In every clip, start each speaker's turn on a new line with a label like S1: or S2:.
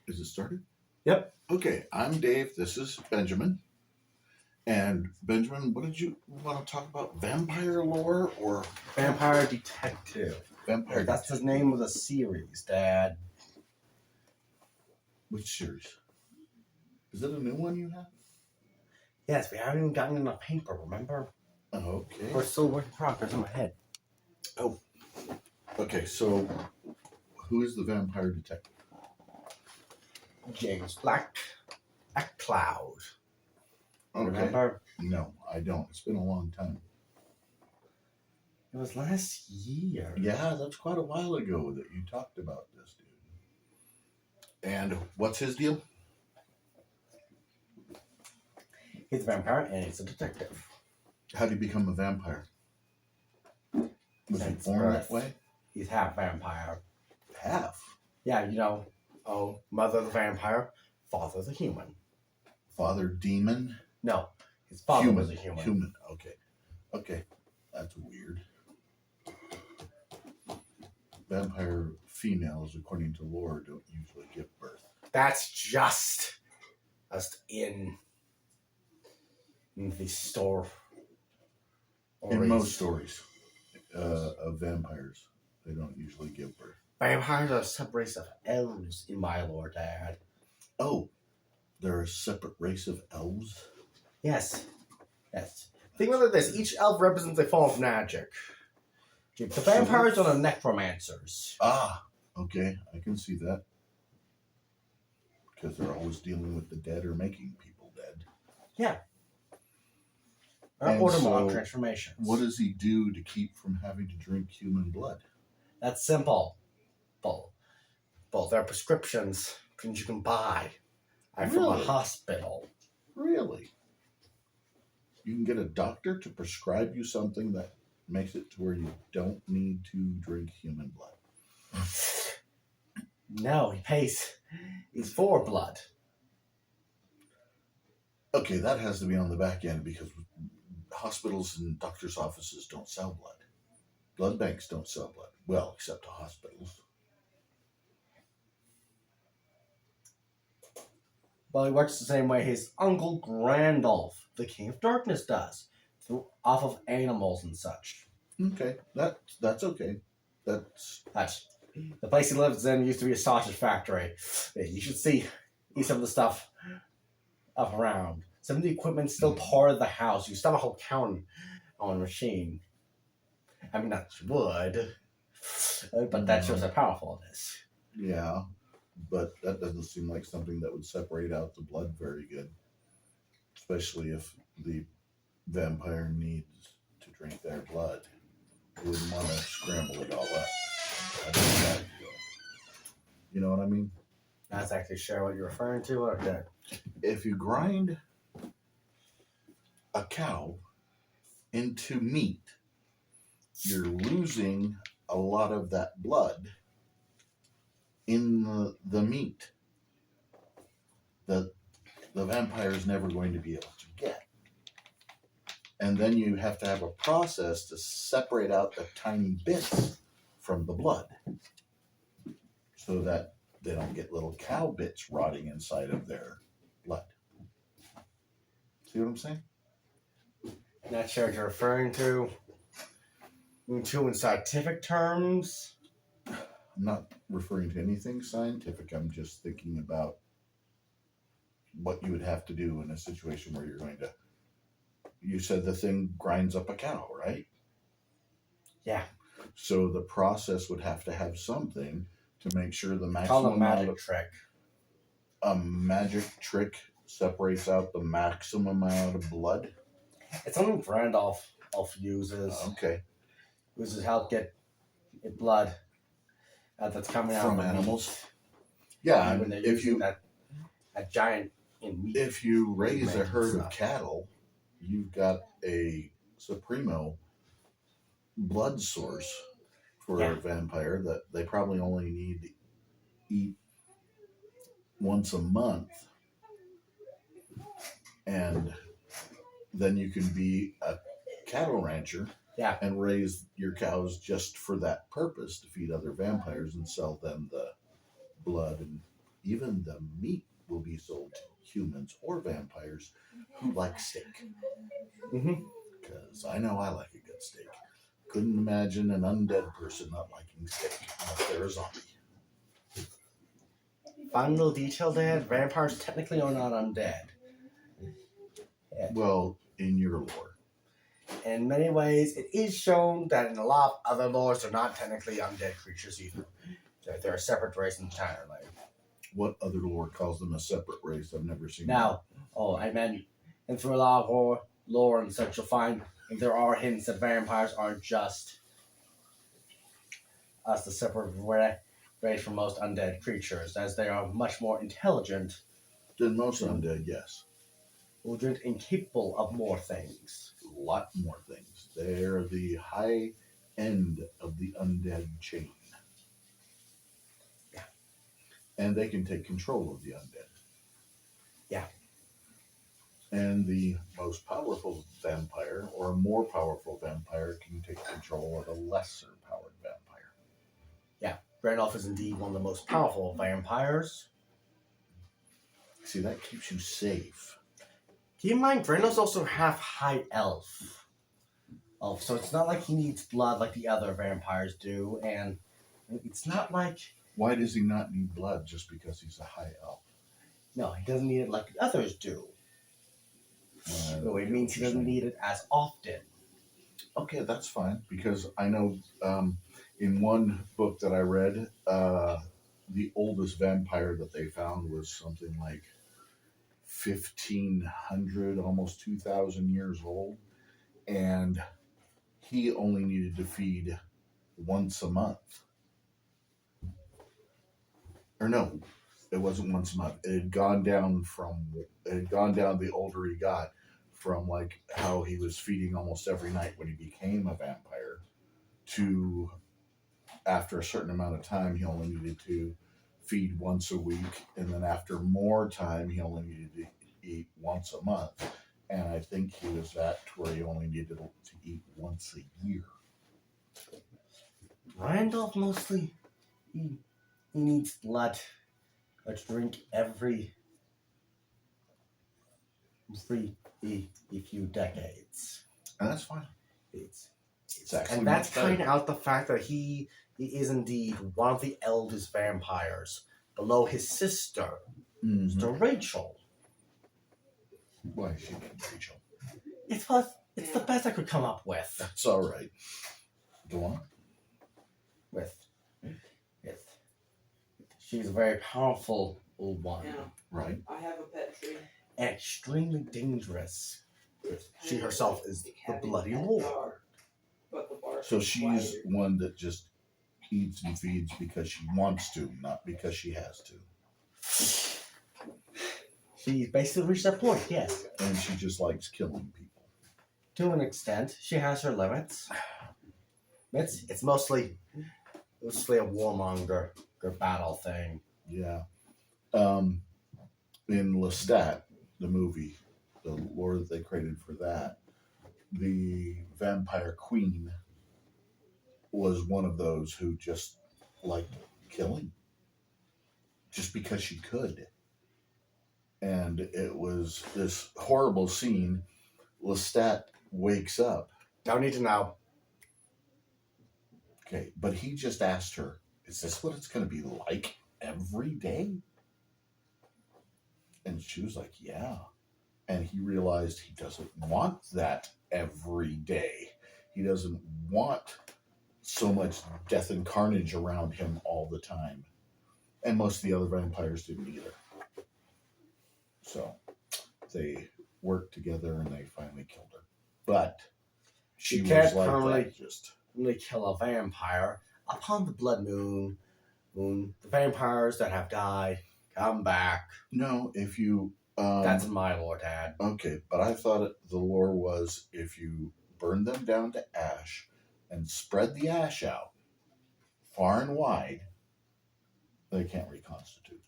S1: Is it started?
S2: Yep.
S1: Okay, I'm Dave. This is Benjamin. And Benjamin, what did you want to talk about? Vampire lore or
S2: Vampire Detective.
S1: vampire?
S2: That's the name of the series, Dad.
S1: Which series? Is it a new one you have?
S2: Yes, we haven't even gotten enough paper, remember?
S1: Okay.
S2: We're still work in progress in my head.
S1: Oh. Okay, so who is the vampire detective?
S2: James Black Cloud.
S1: Okay.
S2: Remember?
S1: No, I don't. It's been a long time.
S2: It was last year.
S1: Yeah, that's quite a while ago that you talked about this dude. And what's his deal?
S2: He's a vampire and he's a detective.
S1: How did he become a vampire? Was he born that way?
S2: He's half vampire.
S1: Half?
S2: Yeah, mother the vampire, father the human.
S1: Father demon?
S2: No, his father was a human.
S1: Human, okay. Okay, that's weird. Vampire females, according to lore, don't usually give birth.
S2: That's just in the store.
S1: In most stories of vampires, they don't usually give birth.
S2: Vampires are a separate race of elves in my lore, Dad.
S1: Oh, they're a separate race of elves?
S2: Yes. Think about it like this. Each elf represents a form of magic. The vampires are the necromancers.
S1: Ah, okay. I can see that. Because they're always dealing with the dead or making people dead.
S2: Yeah.
S1: And
S2: Or
S1: so,
S2: transformations.
S1: What does he do to keep from having to drink human blood?
S2: That's simple. Both are prescriptions, things you can buy from a hospital.
S1: Really? You can get a doctor to prescribe you something that makes it to where you don't need to drink human blood.
S2: No, he pays. He's for blood.
S1: Okay, that has to be on the back end because hospitals and doctors' offices don't sell blood. Blood banks don't sell blood. Well, except to hospitals.
S2: Well, he works the same way his uncle Grandolph, the King of Darkness, does. Off of animals and such.
S1: Okay, that's okay. That's
S2: the place he lives in used to be a sausage factory. You should see some of the stuff up around. Some of the equipment's still part of the house. You still have a whole counter on a machine. I mean, not wood, but that shows how powerful it is.
S1: Yeah, but that doesn't seem like something that would separate out the blood very good, especially if the vampire needs to drink their blood. You wouldn't want to scramble it all up. You know what I mean?
S2: That's actually sure what you're referring to, or that?
S1: If you grind a cow into meat, you're losing a lot of that blood in the meat that the vampire is never going to be able to get. And then you have to have a process to separate out the tiny bits from the blood so that they don't get little cow bits rotting inside of their blood. See what I'm saying?
S2: Not sure what you're referring to. In scientific terms?
S1: I'm not referring to anything scientific. I'm just thinking about what you would have to do in a situation where you're going to... You said the thing grinds up a cow, right?
S2: Yeah.
S1: So the process would have to have something to make sure the maximum
S2: Call a magic trick.
S1: A magic trick separates out the maximum amount of blood?
S2: It's something Randolph uses.
S1: Okay.
S2: Uses help get blood that's coming out
S1: from animals. Yeah,
S2: when they're using that giant in meat.
S1: If you raise a herd of cattle, you've got a Supremo blood source for a vampire that they probably only need to eat once a month. And then you can be a cattle rancher and raise your cows just for that purpose, to feed other vampires and sell them the blood and even the meat will be sold to humans or vampires who like steak.
S2: Mm-hmm.
S1: Because I know I like a good steak. Couldn't imagine an undead person not liking steak unless they're a zombie.
S2: Fun little detail there, vampires technically are not undead.
S1: Well, in your lore.
S2: In many ways, it is shown that in a lot of other lores, they're not technically undead creatures either. They're a separate race entirely.
S1: What other lore calls them a separate race? I've never seen
S2: Now, I meant, and through a lot of lore and such, you'll find there are hints that vampires aren't just as the separate race from most undead creatures, as they are much more intelligent,
S1: Than most undead, yes.
S2: intelligent, and capable of more things.
S1: A lot more things. They're the high end of the undead chain.
S2: Yeah.
S1: And they can take control of the undead.
S2: Yeah.
S1: And the most powerful vampire, or a more powerful vampire, can take control of a lesser powered vampire.
S2: Randolph is indeed one of the most powerful vampires.
S1: See, that keeps you safe.
S2: Keep in mind, Randolph's also half high elf. So it's not like he needs blood like the other vampires do, and it's not like...
S1: Why does he not need blood just because he's a high elf?
S2: No, he doesn't need it like the others do. So it means he doesn't need it as often.
S1: Okay, that's fine, because I know in one book that I read, the oldest vampire that they found was something like 1,500, almost 2,000 years old, and he only needed to feed once a month. Or no, it wasn't once a month. It had gone down the older he got, from like how he was feeding almost every night when he became a vampire, to after a certain amount of time he only needed to feed once a week, and then after more time he only needed to eat once a month, and I think he was at where he only needed to eat once a year.
S2: Randolph mostly he needs blood to drink every few decades.
S1: And that's fine.
S2: It's
S1: actually
S2: and that's
S1: much better.
S2: kind of out the fact that he is indeed one of the eldest vampires, below his sister,
S1: Mm-hmm.
S2: Sister Rachel.
S1: Why is she named Rachel?
S2: It's the best I could come up with.
S1: That's all right. Go on.
S2: With she's a very powerful old one.
S3: Yeah.
S1: Right.
S3: I have a pet tree.
S2: And extremely dangerous. She herself is the
S3: Having
S2: Bloody
S3: a
S2: Lord.
S3: dog, but the bark
S1: So
S3: is
S1: she's
S3: wider.
S1: one that just eats and feeds because she wants to, not because she has to.
S2: She basically reached that point, yes.
S1: And she just likes killing people.
S2: To an extent, she has her limits. It's mostly a warmonger battle thing.
S1: Yeah. In Lestat, the movie, the lore that they created for that, the vampire queen was one of those who just liked killing. Just because she could. And it was this horrible scene. Lestat wakes up.
S2: Don't need to know.
S1: Okay, but he just asked her, is this what it's going to be like every day? And she was like, yeah. And he realized he doesn't want that every day. He doesn't want so much death and carnage around him all the time. And most of the other vampires didn't either. So they worked together and they finally killed her. But she was
S2: can't
S1: like
S2: permanently-
S1: that, just...
S2: When they kill a vampire, upon the blood moon, the vampires that have died come back.
S1: No, if you...
S2: That's my lore, Dad.
S1: Okay, but I thought the lore was if you burn them down to ash and spread the ash out far and wide, they can't reconstitute.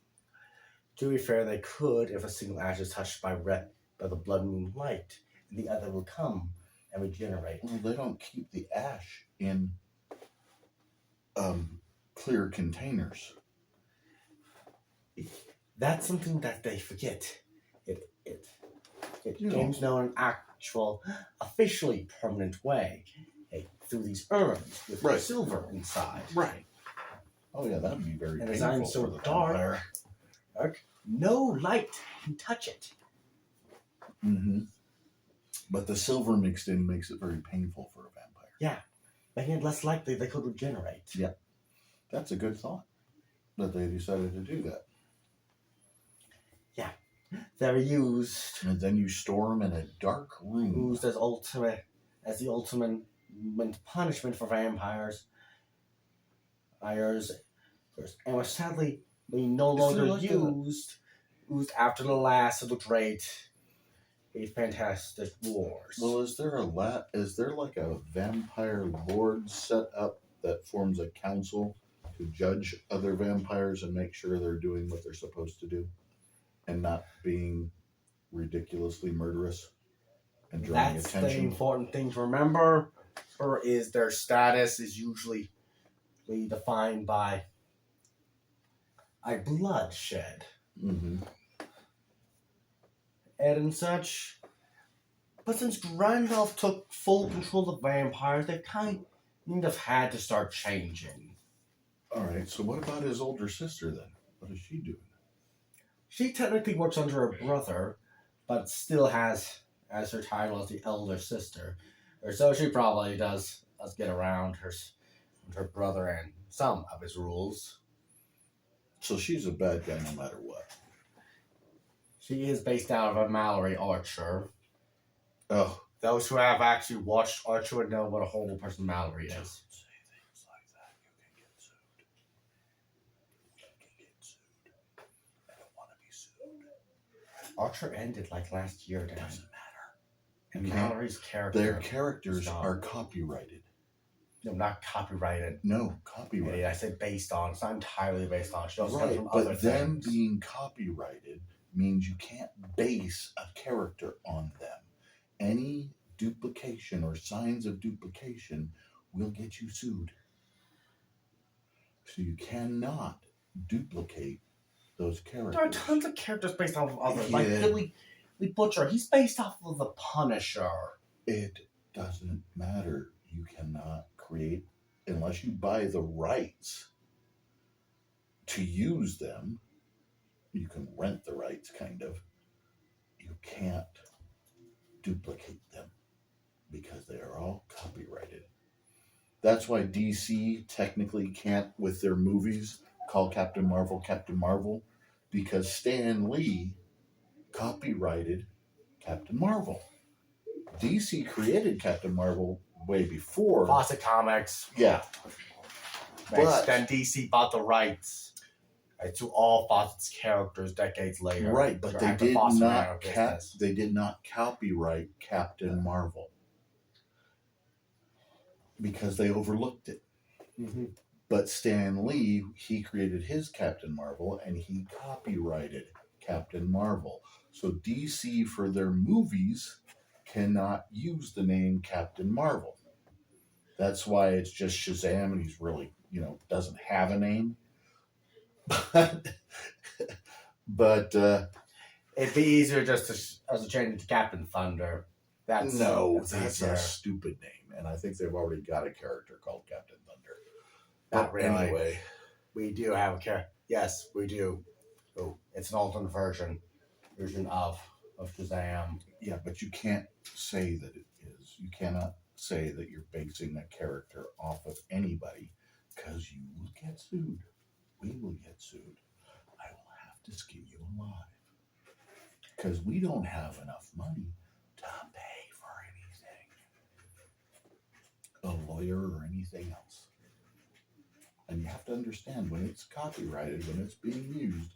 S2: To be fair, they could if a single ash is touched by the blood moon light, and the other will come and regenerate.
S1: Well, they don't keep the ash in clear containers.
S2: That's something that they forget. It
S1: You know.
S2: games know an actual, officially permanent way through these urns with
S1: Right.
S2: silver inside.
S1: Right. Oh yeah, that'd be very
S2: And as
S1: painful
S2: I'm so
S1: for the
S2: dark,
S1: vampire.
S2: no light can touch it.
S1: Mm-hmm. But the silver mixed in makes it very painful for a vampire.
S2: Making it less likely they could regenerate.
S1: Yeah. That's a good thought that they decided to do that.
S2: They're used
S1: And then you store them in a dark room.
S2: as the ultimate punishment for vampires. And was sadly no longer
S1: like
S2: used after the last of the great Fantastic Wars.
S1: Well, is there like a vampire lord set up that forms a council to judge other vampires and make sure they're doing what they're supposed to do and not being ridiculously murderous and drawing
S2: That's the
S1: attention?
S2: important thing to remember, or is their status is usually defined by a bloodshed
S1: Mm-hmm.
S2: and such. But since Randolph took full control of vampires, they kind of had to start changing.
S1: All right. So what about his older sister then? What is she doing?
S2: She technically works under her brother, but still has as her title as the elder sister. Or so she probably does get around her brother and some of his rules.
S1: So she's a bad guy no matter what.
S2: She is based out of a Mallory Archer.
S1: Oh.
S2: Those who have actually watched Archer would know what a horrible person Mallory is.
S1: Don't say things like that. You can get sued. You can get sued. I don't want to be sued.
S2: Archer ended like last year,
S1: It
S2: Dan.
S1: doesn't matter.
S2: And
S1: Okay.
S2: Mallory's character.
S1: Their characters
S2: Stop.
S1: are copyrighted.
S2: No, not copyrighted.
S1: No, copyrighted.
S2: I said based on. It's not entirely based on. She also comes
S1: Right,
S2: from
S1: but
S2: other
S1: them
S2: things.
S1: being copyrighted means you can't base a character on them. Any duplication or signs of duplication will get you sued. So you cannot duplicate those characters.
S2: There are tons of characters based off of others.
S1: Yeah.
S2: Like Billy Butcher, he's based off of the Punisher.
S1: It doesn't matter. You cannot create, unless you buy the rights to use them. You can rent the rights, kind of. You can't duplicate them because they are all copyrighted. That's why DC technically can't, with their movies, call Captain Marvel, because Stan Lee copyrighted Captain Marvel. DC created Captain Marvel way before.
S2: Fawcett Comics.
S1: Yeah. But-
S2: Then DC bought the rights to all Fawcett's characters decades later.
S1: Right, but
S2: So
S1: they
S2: after
S1: did
S2: Fawcett ran out
S1: not
S2: of business.
S1: they did not copyright Captain Marvel because they overlooked it.
S2: Mhm.
S1: But Stan Lee, he created his Captain Marvel and he copyrighted Captain Marvel. So DC for their movies cannot use the name Captain Marvel. That's why it's just Shazam and he's really, doesn't have a name. But
S2: It'd be easier just to change it to Captain Thunder. That's
S1: that's
S2: easier.
S1: a stupid name, and I think they've already got a character called Captain Thunder.
S2: Not
S1: But
S2: really.
S1: anyway,
S2: We do have a character. Yes, we do. Oh, it's an alternate version of Shazam.
S1: yeah, but you can't say that it is. You cannot say that you're basing a character off of anybody because you will get sued. We will get sued. I will have to skin you alive because we don't have enough money to pay for anything, a lawyer or anything else. And you have to understand when it's copyrighted, when it's being used,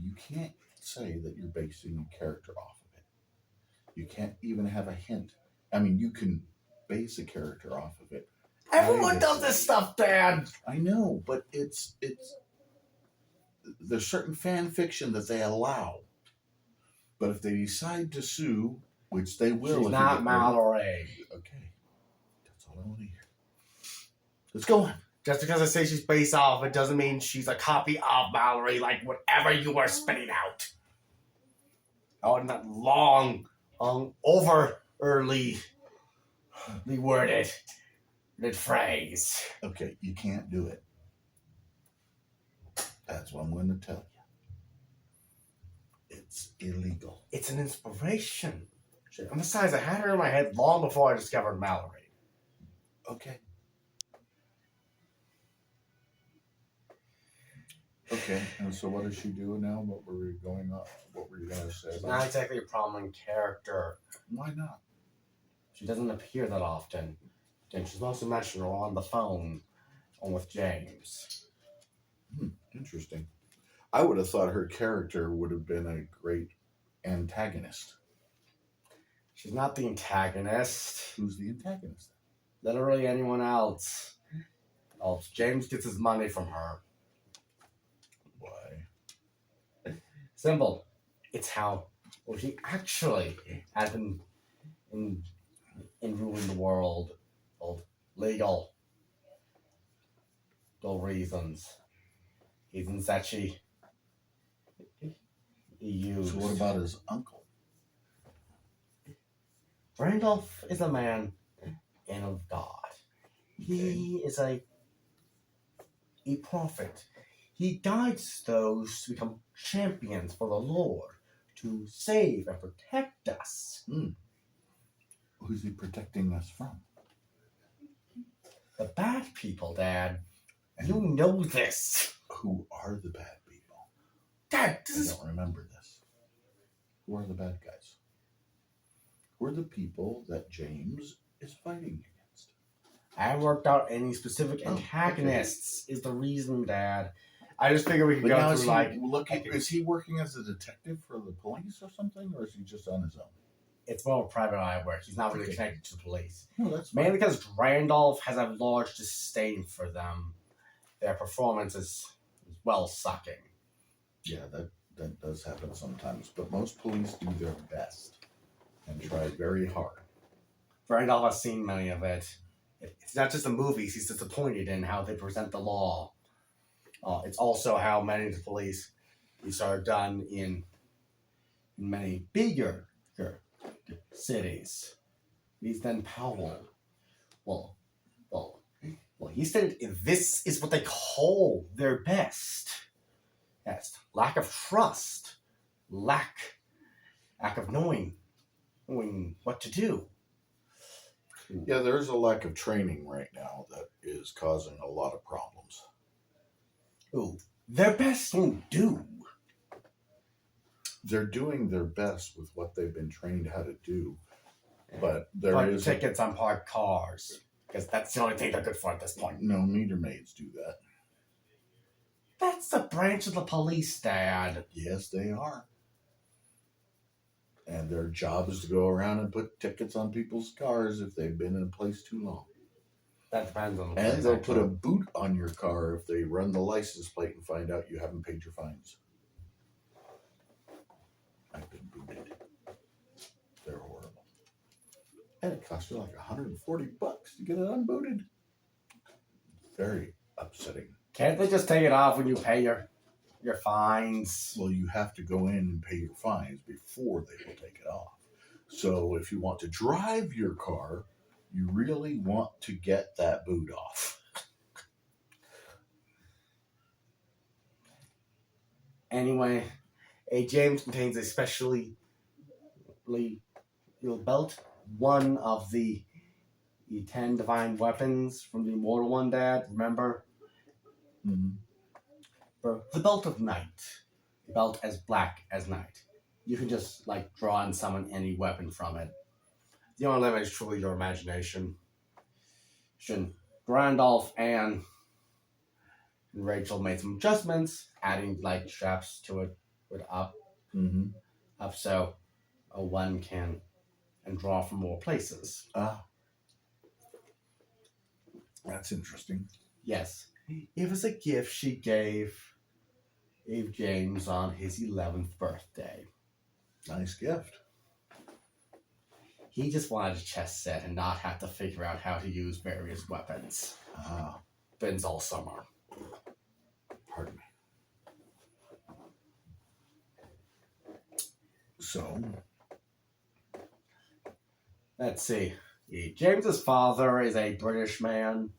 S1: you can't say that you're basing a character off of it. You can't even have a hint. I mean, you can base a character off of it.
S2: Everyone does this stuff, Dad.
S1: I know, but it's there's certain fan fiction that they allow. But if they decide to sue, which they will,
S2: She's
S1: if
S2: not
S1: you get
S2: Mallory.
S1: okay, that's all I want to hear. Let's go on.
S2: Just because I say she's based off, it doesn't mean she's a copy of Mallory, like whatever you were spitting out. Oh, and that long, overly worded phrase.
S1: Okay, you can't do it. That's what I'm going to tell you. It's illegal.
S2: It's an inspiration. And besides, I had her in my head long before I discovered Mallory.
S1: Okay. Okay, and so what does she do now? What were we going on? What were you going to say?
S2: She's not exactly a prominent character.
S1: Why not?
S2: She doesn't appear that often. And she's mostly mentioned on the phone or with James.
S1: Interesting. I would have thought her character would have been a great antagonist.
S2: She's not the antagonist.
S1: Who's the antagonist?
S2: Literally anyone else. Oh, James gets his money from her.
S1: Why?
S2: Simple. It's how she actually has been in ruling the world of legal reasons. Reasons that she used.
S1: So what about his uncle?
S2: Randolph is a man and of God. He is a prophet. He guides those to become champions for the Lord, to save and protect us.
S1: Who's he protecting us from?
S2: The bad people, Dad. You know this.
S1: Who are the bad people?
S2: Dad,
S1: I don't remember this. Who are the bad guys? Who are the people that James is fighting against?
S2: I haven't worked out any specific antagonists is the reason, Dad. I just figure we could
S1: But now
S2: go
S1: is
S2: through,
S1: is he working as a detective for the police or something, or is he just on his own?
S2: it's more private eye work. He's not really
S1: Okay.
S2: connected to the police.
S1: No, that's
S2: Mainly because Randolph has a large disdain for them. Their performance is well sucking.
S1: Yeah, that does happen sometimes. But most police do their best and try very hard.
S2: Randolph has seen many of it. It's not just the movies. He's disappointed in how they present the law. It's also how many of the police are done in many bigger cities. He's then Powell. Well, he stated this is what they call their best. Yes, lack of trust, lack of knowing what to do.
S1: Yeah, there is a lack of training right now that is causing a lot of problems.
S2: Ooh, their best won't do.
S1: They're doing their best with what they've been trained how to do, but there
S2: But
S1: is
S2: tickets on parked cars, because that's the only thing they're good for at this point.
S1: no meter maids do that.
S2: That's a branch of the police, Dad.
S1: Yes, they are. And their job is to go around and put tickets on people's cars if they've been in a place too long.
S2: That depends on the
S1: And
S2: place,
S1: they'll put a
S2: actually.
S1: boot on your car if they run the license plate and find out you haven't paid your fines. I've been booted. They're horrible. And it costs you like $140 to get it unbooted. Very upsetting.
S2: Can't they just take it off when you pay your fines?
S1: Well, you have to go in and pay your fines before they will take it off. So if you want to drive your car, you really want to get that boot off.
S2: Anyway, a James contains a specially belt, one of the 10 divine weapons from the Immortal One, Dad. Remember?
S1: Mm-hmm.
S2: The Belt of Night. The belt as black as night. You can just draw and summon any weapon from it. The only limit is truly your imagination. Randolph and Rachel made some adjustments, adding straps to it up so one can and draw from more places.
S1: That's interesting.
S2: Yes, it was a gift she gave James on his 11th birthday.
S1: Nice gift.
S2: He just wanted a chess set and not have to figure out how to use various weapons. bins all summer.
S1: Pardon me. So,
S2: Let's see. James's father is a British man.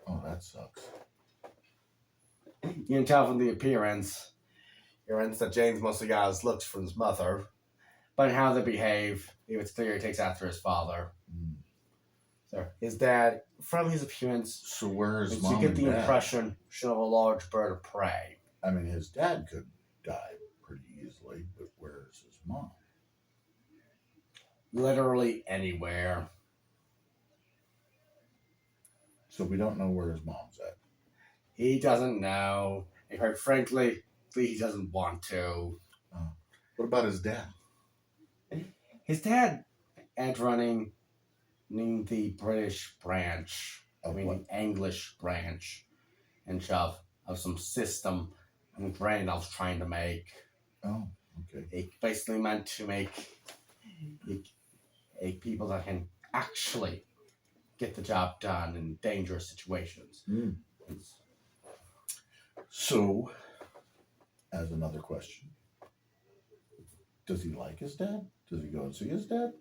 S1: oh, that sucks.
S2: You can tell from the appearance that James mostly got his looks from his mother, but in how they behave, it's clear he takes after his father.
S1: Mm.
S2: So his dad, from his appearance,
S1: So where's
S2: you
S1: mom
S2: get
S1: and
S2: the
S1: dad?
S2: impression she'll have a large bird of prey.
S1: I mean, his dad could die pretty easily, but where's his mom?
S2: Literally anywhere.
S1: So we don't know where his mom's at.
S2: He doesn't know, and quite frankly, he doesn't want to.
S1: What about his dad?
S2: His dad and running the British branch,
S1: Of
S2: the
S1: what?
S2: English branch, and of some system and brand I was trying to make.
S1: Oh, okay.
S2: It basically meant to make a people that can actually get the job done in dangerous situations.
S1: Mm. So, as another question, does he like his dad? Does he go and see his dad?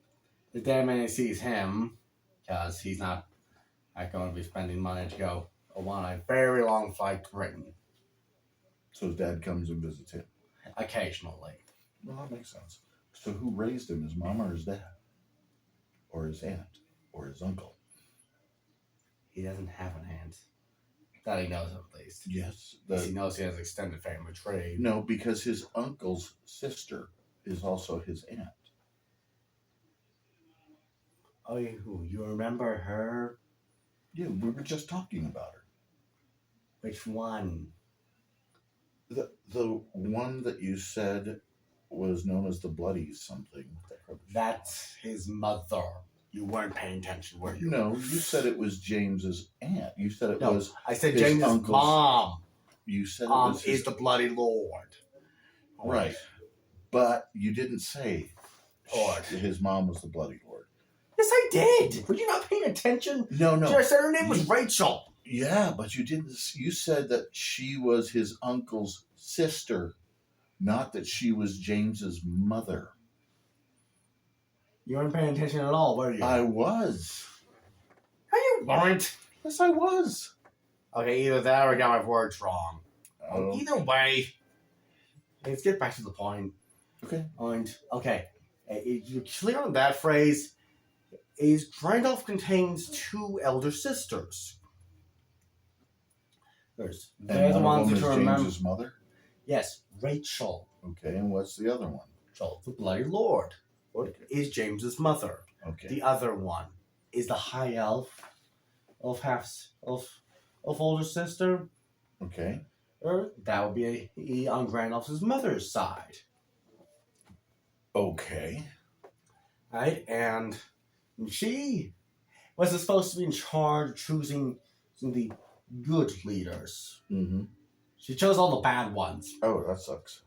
S2: The dad man sees him because he's not going to be spending money to go on a very long flight to Britain
S1: So his dad comes and visits him.
S2: occasionally.
S1: Well, that makes sense. So who raised him, his mom or his dad? Or his aunt? Or his uncle?
S2: He doesn't have an aunt. That he knows of, at least.
S1: Yes.
S2: Because he knows he has extended family tree.
S1: No, because his uncle's sister is also his aunt.
S2: Oh, you remember her?
S1: Yeah, we were just talking about her.
S2: Which one?
S1: The one that you said was known as the Bloody something.
S2: That's his mother. You weren't paying attention, were you?
S1: No, you said it was James's aunt. You said it
S2: No,
S1: was.
S2: I said
S1: his
S2: James's
S1: uncle's-
S2: mom
S1: You said it was
S2: is the bloody lord.
S1: right, but you didn't say
S2: Lord.
S1: his mom was the Bloody Lord.
S2: Yes, I did. Were you not paying attention?
S1: No, no.
S2: I said her name was Rachel.
S1: Yeah, but you didn't. You said that she was his uncle's sister, not that she was James's mother.
S2: You weren't paying attention at all, were you?
S1: I was.
S2: No, you weren't.
S1: Yes, I was.
S2: Okay, either that or I got my words wrong.
S1: Oh,
S2: Either way, let's get back to the point.
S1: okay.
S2: And, okay, you're clear on that phrase. Is Randolph contains two elder sisters. They're
S1: And
S2: the
S1: one of
S2: ones
S1: them
S2: that
S1: is
S2: you remember.
S1: James's mother.
S2: Yes, Rachel.
S1: Okay, and what's the other one?
S2: Rachel, the Bloody Lord, is James's mother.
S1: Okay.
S2: The other one is the High Elf of older sister.
S1: Okay.
S2: Or that would be on Randolph's mother's side.
S1: Okay.
S2: Right? And she was supposed to be in charge of choosing the good leaders.
S1: Mm-hmm.
S2: She chose all the bad ones.
S1: Oh, that sucks.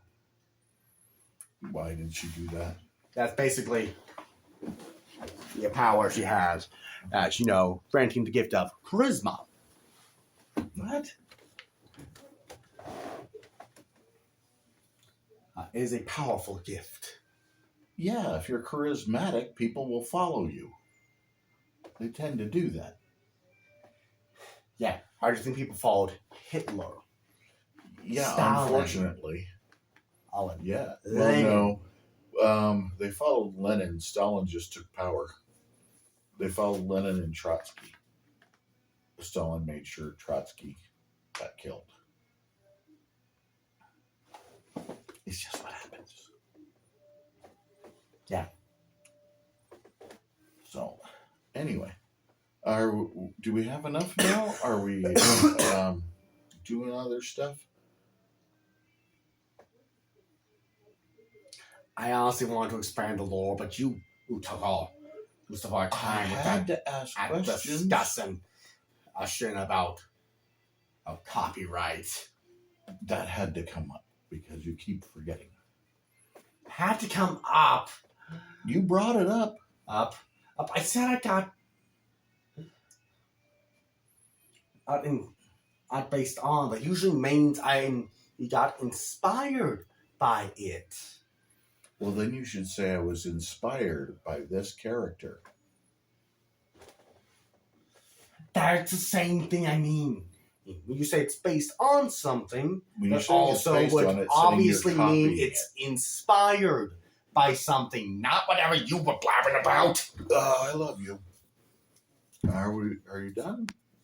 S1: Why did she do that?
S2: That's basically the power she has. As granting the gift of charisma. What? It is a powerful gift.
S1: Yeah, if you're charismatic, people will follow you. They tend to do that.
S2: Yeah. How do you think people followed Hitler?
S1: Yeah,
S2: Stalin.
S1: unfortunately.
S2: Stalin.
S1: Yeah.
S2: Lenin.
S1: Well, no. They followed Lenin. Stalin just took power. They followed Lenin and Trotsky. Stalin made sure Trotsky got killed. It's just what happens.
S2: Yeah.
S1: So, anyway, do we have enough now? Are we doing other stuff?
S2: I honestly want to expand the lore, but you took all most of our
S1: I
S2: time with
S1: had
S2: that
S1: to ask
S2: at
S1: questions.
S2: discussing a shit about copyright.
S1: That had to come up because you keep forgetting.
S2: Had to come up.
S1: You brought it up.
S2: I said I got. not based on, but usually means you got inspired by it.
S1: Well, then you should say I was inspired by this character.
S2: That's the same thing I mean. When you say it's based on something,
S1: When you
S2: that
S1: say it's
S2: also
S1: based
S2: would
S1: on it, saying
S2: obviously
S1: you're
S2: mean
S1: copying
S2: it's inspired by something, not whatever you were blabbing about.
S1: Oh, I love you. Are you done?